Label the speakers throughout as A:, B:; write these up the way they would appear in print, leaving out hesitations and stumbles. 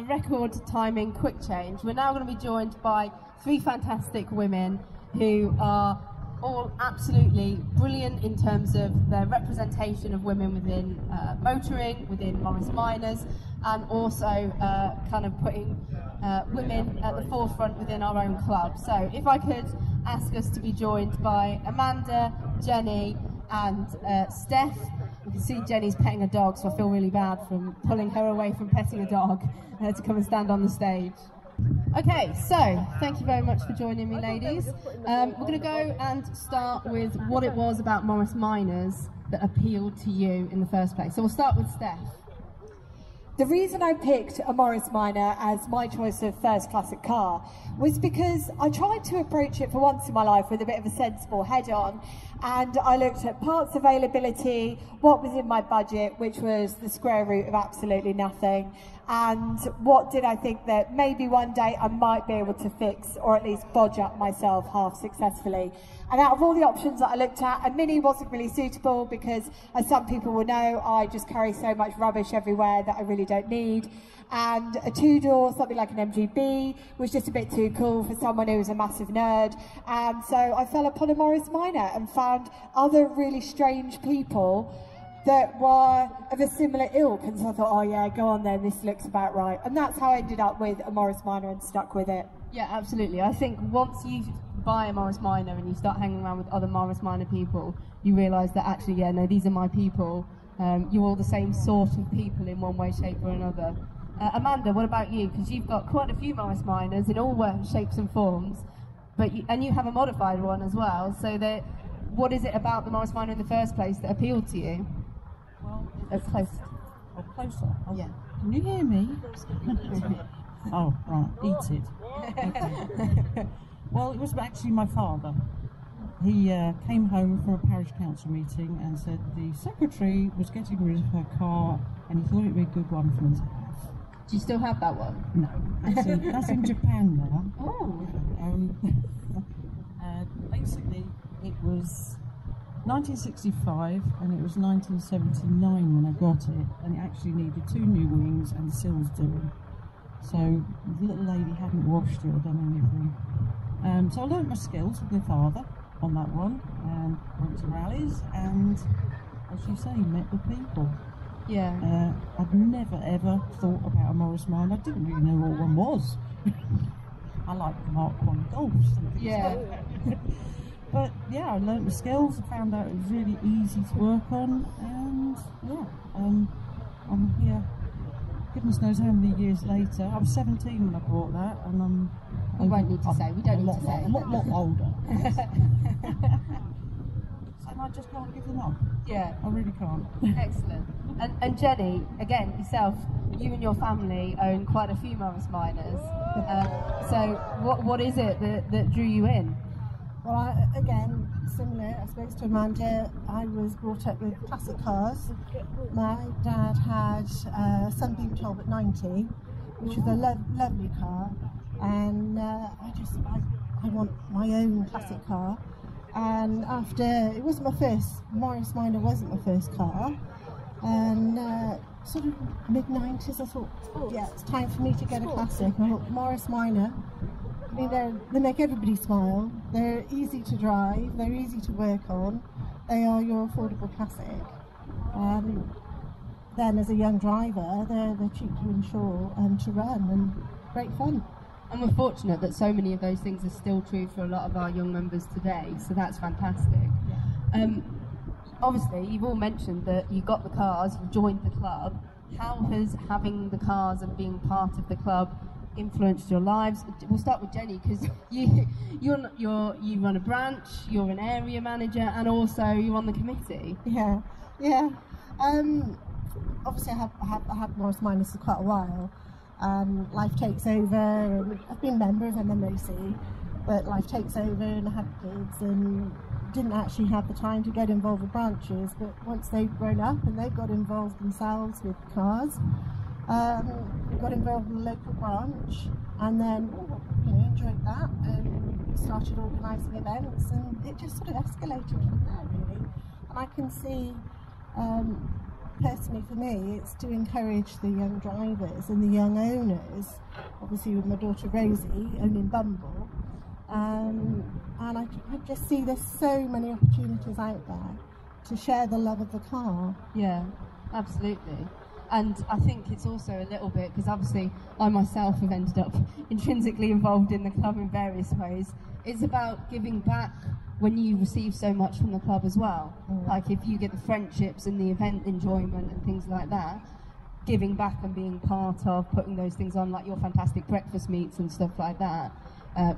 A: a record timing quick change. We're now going to be joined by three fantastic women who are all absolutely brilliant in terms of their representation of women within motoring, within Morris Minors, and also kind of putting women at the forefront within our own club. So if I could ask us to be joined by Amanda, Jenny and Steph. You can see Jenny's petting a dog, so I feel really bad from pulling her away from petting a dog to come and stand on the stage. Okay, so thank you very much for joining me, ladies. We're going to go and start with what it was about Morris Minors that appealed to you in the first place. So we'll start with Steph.
B: The reason I picked a Morris Minor as my choice of first classic car was because I tried to approach it for once in my life with a bit of a sensible head on, and I looked at parts availability, what was in my budget, which was the square root of absolutely nothing, and what did I think that maybe one day I might be able to fix or at least bodge up myself half successfully. And out of all the options that I looked at, a Mini wasn't really suitable because, as some people will know, I just carry so much rubbish everywhere that I really don't need. And a two-door, something like an MGB, was just a bit too cool for someone who was a massive nerd. And so I fell upon a Morris Minor and found other really strange people that were of a similar ilk. And so I thought, oh yeah, go on then, this looks about right. And that's how I ended up with a Morris Minor and stuck with it.
A: Yeah, absolutely. I think once you buy a Morris Minor and you start hanging around with other Morris Minor people, you realise that actually, yeah, no, these are my people. You're all the same sort of people in one way, shape or another. Amanda, what about you? Because you've got quite a few Morris Minors in all shapes and forms, but and you have a modified one as well. So what is it about the Morris Minor in the first place that appealed to you?
C: Well,
A: close.
C: Oh, closer. Oh,
A: yeah.
C: Can you hear me? Oh, right. Eat it. Okay. Well, it was actually my father. He came home from a parish council meeting and said the secretary was getting rid of her car and he thought it would be a good one for me to have.
A: Do you still have that one?
C: No, that's in Japan now.
A: Oh.
C: Basically, it was 1965 and it was 1979 when I got it, and it actually needed 2 new wings and the sills doing. So the little lady hadn't washed it or done anything. So I learnt my skills with my father on that one and went to rallies and, as you say, met the people.
A: Yeah.
C: I'd never ever thought about a Morris Minor. I didn't really know what one was. I liked the Mark 1 Golfs.
A: Yeah.
C: But yeah, I learnt the skills. I found out it was really easy to work on, and yeah, I'm here. Goodness knows how many years later. I was 17 when I bought that, and
A: we won't need to say. We don't need to say.
C: A lot older. And I just can't give them up.
A: Yeah,
C: I really can't.
A: Excellent. And Jenny, again, yourself, you and your family own quite a few Morris Minors. So what is it that drew you in?
D: Well, again, similar, I suppose, to Amanda, I was brought up with classic cars. My dad had a Sunbeam Talbot 90, which was a lovely car, and I want my own classic car. And after, it wasn't my first, Morris Minor wasn't my first car, and sort of mid-90s I thought, oh yeah, it's time for me to get a classic. I thought, Morris Minor, I mean, they make everybody smile, they're easy to drive, they're easy to work on, they are your affordable classic. Then as a young driver, they're cheap to insure and to run, and great fun.
A: And we're fortunate that so many of those things are still true for a lot of our young members today, so that's fantastic.
D: Yeah.
A: Obviously, you've all mentioned that you got the cars, you joined the club. How has having the cars and being part of the club influenced your lives? We'll start with Jenny, because you run a branch, you're an area manager, and also you're on the committee.
D: Yeah. Obviously, I have Morris Minors for quite a while. Life takes over, and I've been a member of MMOC, but life takes over and I had kids and didn't actually have the time to get involved with branches, but once they've grown up and they've got involved themselves with cars, got involved in the local branch, and then enjoyed that and started organising events, and it just sort of escalated from there really. And I can see personally for me, it's to encourage the young drivers and the young owners, obviously with my daughter Rosie owning Bumble, and I just see there's so many opportunities out there to share the love of the car.
A: Yeah, absolutely. And I think it's also a little bit, because obviously I myself have ended up intrinsically involved in the club in various ways, it's about giving back when you receive so much from the club as well. Like if you get the friendships and the event enjoyment and things like that, giving back and being part of putting those things on, like your fantastic breakfast meets and stuff like that,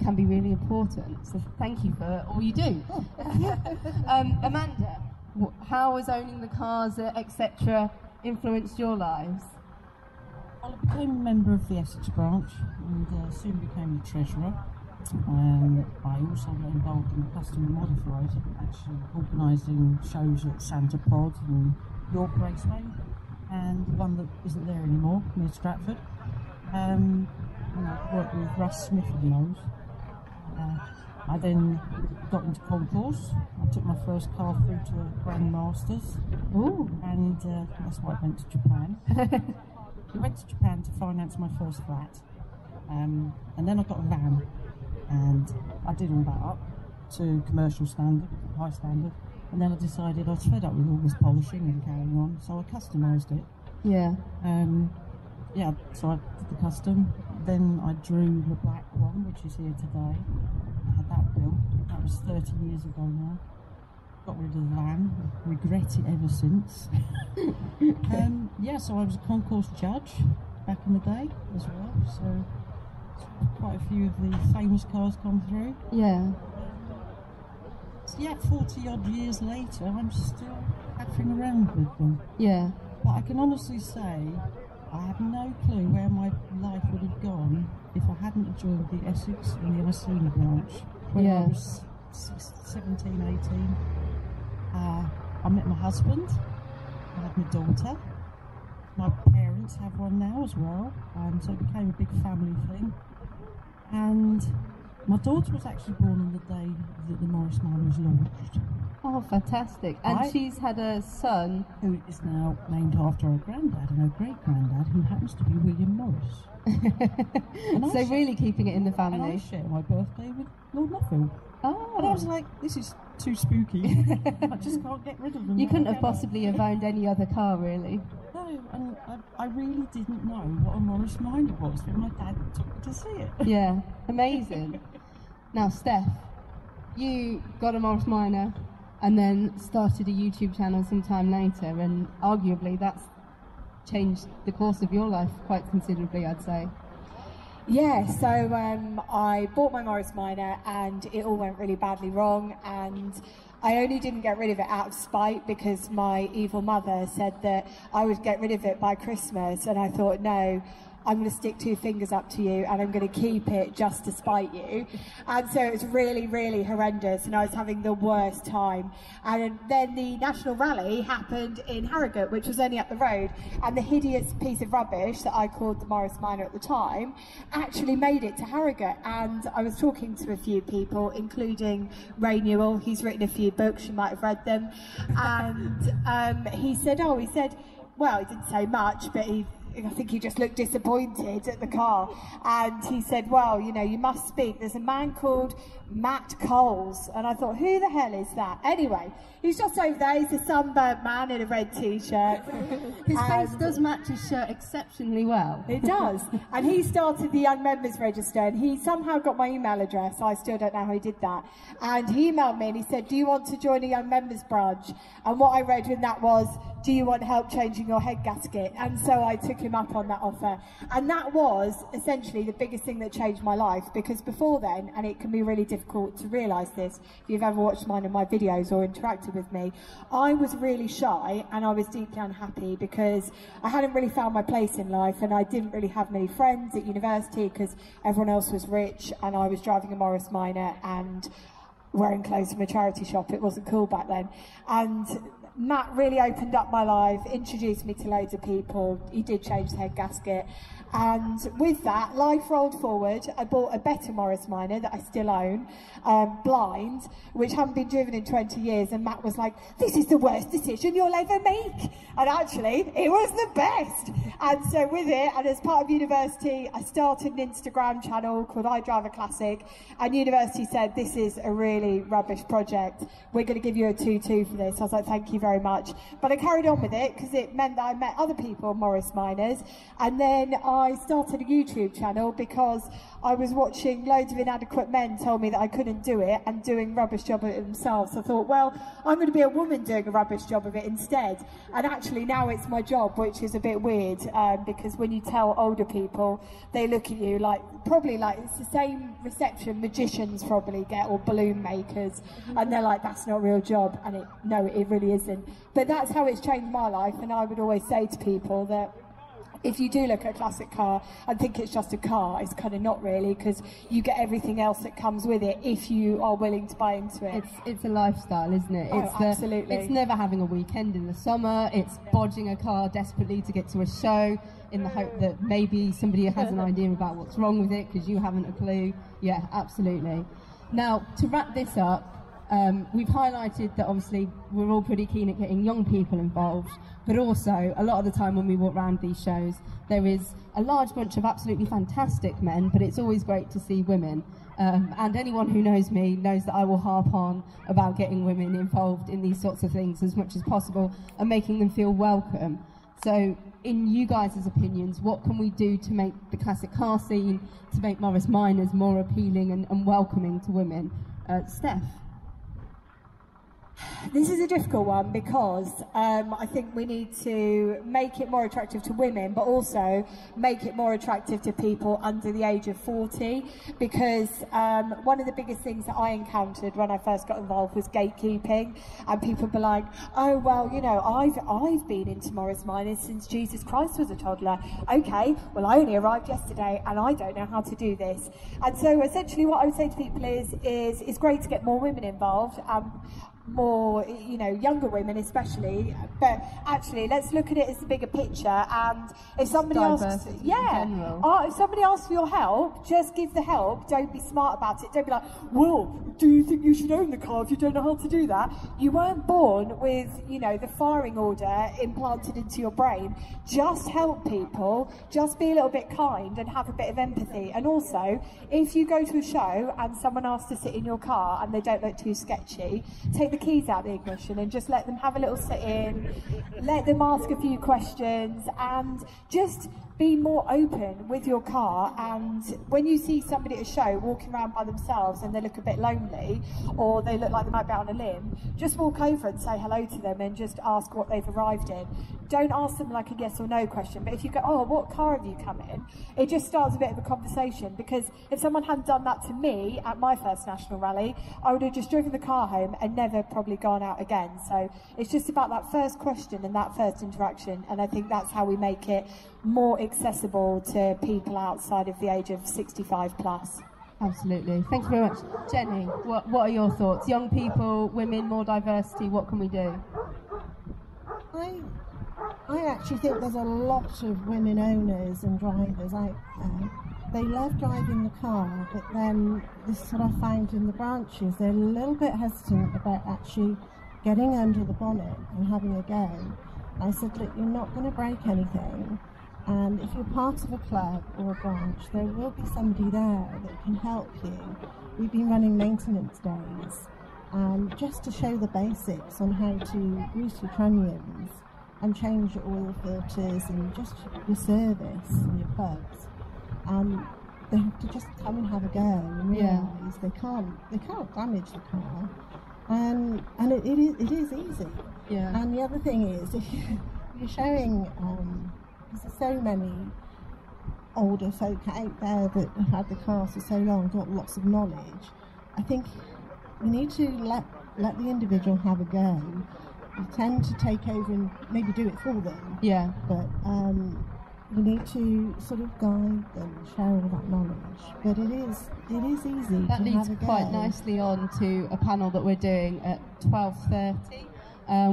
A: can be really important. So thank you for all you do. Amanda, how has owning the cars, etc., influenced your lives?
C: Well, I became a member of the Essex branch and soon became the treasurer. I also got involved in the customer modified, actually organising shows at Santa Pod and York Raceway, and one that isn't there anymore, near Stratford. And I worked with Russ Smith on those. I then got into concourse. I took my first car through to a Grandmasters.
A: Ooh.
C: And that's why I went to Japan. I went to Japan to finance my first flat. And then I got a van. And I did all that up to commercial standard, high standard. And then I decided I was fed up with all this polishing and carrying on, so I customised it.
A: Yeah.
C: Yeah, so I did the custom. Then I drew the black one, which is here today. I had that built. That was 30 years ago now. Got rid of the van. Regret it ever since. Yeah, so I was a concourse judge back in the day as well. So quite a few of the famous cars come through.
A: Yeah.
C: So yeah, 40 odd years later, I'm still faffing around with them.
A: Yeah.
C: But I can honestly say, I have no clue where my life would have gone if I hadn't joined the Essex and the Icena branch when I was 17, 18. I met my husband, I had my daughter, my parents have one now as well, so it became a big family thing. And my daughter was actually born on the day that the Morris Minor was launched.
A: Oh, fantastic. And she's had a son
C: who is now named after her granddad and her great-granddad, who happens to be William Morris.
A: So really keeping it in the family.
C: And I share my birthday with Lord Nuffield.
A: Oh.
C: And I was like, this is too spooky. I just can't get rid of them.
A: You couldn't have possibly have owned any other car, really.
C: No, and I really didn't know what a Morris Minor was when my dad took me to see it.
A: Yeah, amazing. Now, Steph, you got a Morris Minor and then started a YouTube channel sometime later, and arguably that's changed the course of your life quite considerably, I'd say.
B: Yeah, so I bought my Morris Minor and it all went really badly wrong, and I only didn't get rid of it out of spite because my evil mother said that I would get rid of it by Christmas, and I thought, no, I'm going to stick two fingers up to you and I'm going to keep it just to spite you. And so it was really, really horrendous, and I was having the worst time. And then the National Rally happened in Harrogate, which was only up the road, and the hideous piece of rubbish that I called the Morris Minor at the time actually made it to Harrogate. And I was talking to a few people, including Ray Newell. He's written a few books, you might have read them. And he said, well, he didn't say much, but I think he just looked disappointed at the car, and he said, well, you know, you must speak. There's a man called Matt Coles, and I thought, who the hell is that? Anyway, he's just over there. He's a sunburnt man in a red t-shirt.
A: His face does match his shirt exceptionally well.
B: It does. And he started the Young Members Register, and he somehow got my email address. I still don't know how he did that. And he emailed me and he said, do you want to join a Young Members branch? And what I read in that was, do you want help changing your head gasket? And so I took him up on that offer. And that was essentially the biggest thing that changed my life, because before then, and it can be really difficult to realise this if you've ever watched mine of my videos or interacted with me, I was really shy and I was deeply unhappy because I hadn't really found my place in life, and I didn't really have many friends at university because everyone else was rich and I was driving a Morris Minor, and wearing clothes from a charity shop. It wasn't cool back then. And Matt really opened up my life, introduced me to loads of people. He did change the head gasket. And with that, life rolled forward. I bought a better Morris Minor that I still own, blind, which hadn't been driven in 20 years. And Matt was like, this is the worst decision you'll ever make. And actually, it was the best. And so with it, and as part of university, I started an Instagram channel called I Drive a Classic. And university said, this is a really rubbish project. We're going to give you a 2-2 for this. I was like, thank you very much. But I carried on with it because it meant that I met other people, Morris Minors. And then I started a YouTube channel because I was watching loads of inadequate men tell me that I couldn't do it and doing rubbish job of it themselves. I thought, well, I'm going to be a woman doing a rubbish job of it instead. And actually now it's my job, which is a bit weird because when you tell older people, they look at you like, probably like it's the same reception magicians probably get, or balloon makers, and they're like, that's not a real job. And no, it really isn't. But that's how it's changed my life. And I would always say to people that if you do look at a classic car and think it's just a car, it's kind of not really, because you get everything else that comes with it if you are willing to buy into it.
A: It's a lifestyle, isn't it? It's
B: absolutely.
A: It's never having a weekend in the summer. It's bodging a car desperately to get to a show in the hope that maybe somebody has an idea about what's wrong with it because you haven't a clue. Yeah, absolutely. Now, to wrap this up, we've highlighted that obviously we're all pretty keen at getting young people involved, but also a lot of the time when we walk around these shows, there is a large bunch of absolutely fantastic men, but it's always great to see women. And anyone who knows me knows that I will harp on about getting women involved in these sorts of things as much as possible and making them feel welcome. So, in you guys' opinions, what can we do to make the classic car scene, to make Morris Minors more appealing and welcoming to women? Steph?
B: This is a difficult one because I think we need to make it more attractive to women, but also make it more attractive to people under the age of 40, because one of the biggest things that I encountered when I first got involved was gatekeeping, and people would be like, oh, well, you know, I've been into Morris Minors since Jesus Christ was a toddler. Okay, well, I only arrived yesterday and I don't know how to do this. And so essentially what I would say to people is it's great to get more women involved, more, you know, younger women especially, but actually let's look at it as the bigger picture. And if somebody asks, if somebody asks for your help, just give the help. Don't be smart about it. Don't be like, well, do you think you should own the car if you don't know how to do that? You weren't born with, you know, the firing order implanted into your brain. Just help people, just be a little bit kind and have a bit of empathy. And also, if you go to a show and someone asks to sit in your car and they don't look too sketchy, take the keys out of the ignition and just let them have a little sit in, let them ask a few questions, and just be more open with your car. And when you see somebody at a show walking around by themselves and they look a bit lonely, or they look like they might be out on a limb, just walk over and say hello to them and just ask what they've arrived in. Don't ask them like a yes or no question, but if you go, oh, what car have you come in? It just starts a bit of a conversation, because if someone hadn't done that to me at my first national rally, I would have just driven the car home and never probably gone out again. So it's just about that first question and that first interaction, and I think that's how we make it more accessible to people outside of the age of 65 plus.
A: Absolutely. Thank you very much. Jenny, what are your thoughts? Young people, women, more diversity, what can we do?
D: I actually think there's a lot of women owners and drivers out there. They love driving the car, but then this is what I find in the branches, they're a little bit hesitant about actually getting under the bonnet and having a go. I said, look, you're not going to break anything, and if you're part of a club or a branch, there will be somebody there that can help you. We've been running maintenance days, just to show the basics on how to grease your trunnions and change your oil filters and just your service and your plugs. They have to just come and have a go and realise they can't damage the car, and it is easy. Yeah. And the other thing is, if you're showing, because there's so many older folk out there that have had the car for so long, got lots of knowledge, I think we need to let the individual have a go. We tend to take over and maybe do it for them. Yeah. But You need to sort of guide them, share all that knowledge. But it is easy
A: That
D: to
A: leads
D: have a go.
A: quite nicely on to a panel that we're doing at 12:30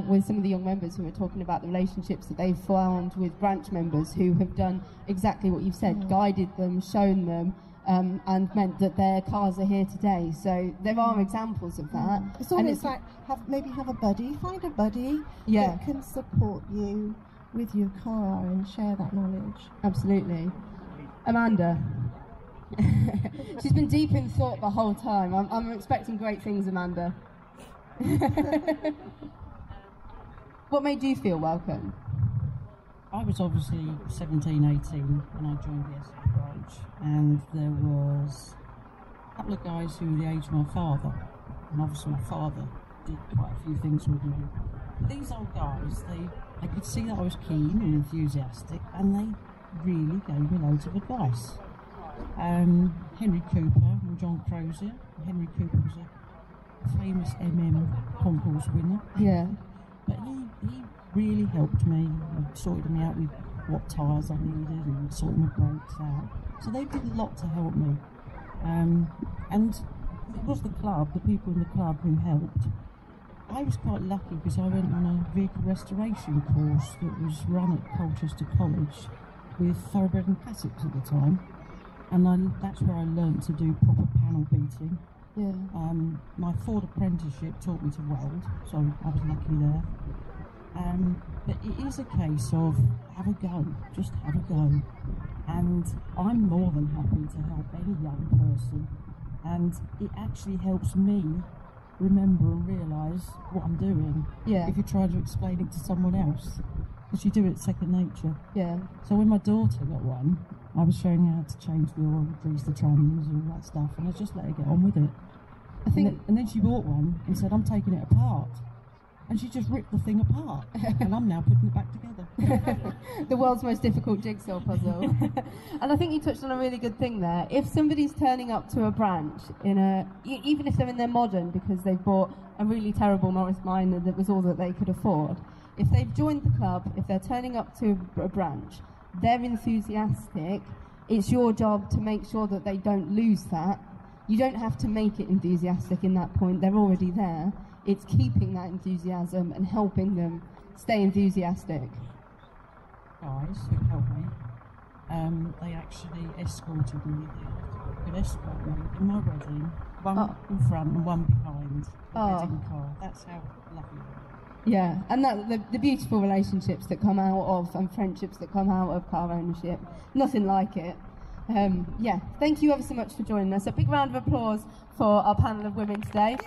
A: with some of the young members who are talking about the relationships that they've found with branch members who have done exactly what you've said, guided them, shown them, and meant that their cars are here today. So there are examples of that.
D: It's almost like maybe have a buddy, find a buddy
A: Yeah.
D: that can support you with your car and share that knowledge.
A: Absolutely. Amanda. She's been deep in thought the whole time. I'm expecting great things, Amanda. What made you feel welcome?
C: I was obviously 17, 18 when I joined the Essex branch, and there was a couple of guys who were the age of my father, and obviously my father did quite a few things with me. These old guys, I could see that I was keen and enthusiastic, and they really gave me loads of advice. Henry Cooper and John Crozier. Henry Cooper was a famous concourse winner.
A: Yeah.
C: But he really helped me. He sorted me out with what tyres I needed and sorted my brakes out. So they did a lot to help me. And it was the club, the people in the club who helped. I was quite lucky because I went on a vehicle restoration course that was run at Colchester College with Thoroughbred and Classics at the time. And that's where I learnt to do proper panel beating.
A: Yeah.
C: My Ford apprenticeship taught me to weld, so I was lucky there. But it is a case of have a go, just have a go. And I'm more than happy to help any young person. And it actually helps me remember and realise what I'm doing.
A: Yeah.
C: If you try to explain it to someone else, because you do it second nature.
A: Yeah.
C: So when my daughter got one, I was showing her how to change the oil, grease the trams and all that stuff, and I just let her get on with it.
A: I think,
C: And then she bought one and said, I'm taking it apart. And she just ripped the thing apart. And I'm now putting it back together.
A: the world's most difficult jigsaw puzzle. And I think you touched on a really good thing there. If somebody's turning up to a branch, even if they're in their modern because they've bought a really terrible Morris Minor that was all that they could afford, if they've joined the club, if they're turning up to a branch, they're enthusiastic, it's your job to make sure that they don't lose that. You don't have to make it enthusiastic in that point, they're already there. It's keeping that enthusiasm and helping them stay enthusiastic.
C: Guys who helped me, they actually escorted me. They could escort me in my wedding, one in front and one behind the wedding car. That's how lucky I am.
A: Yeah, and that the beautiful relationships that come out of and friendships that come out of car ownership, nothing like it. Yeah, thank you ever so much for joining us. A big round of applause for our panel of women today.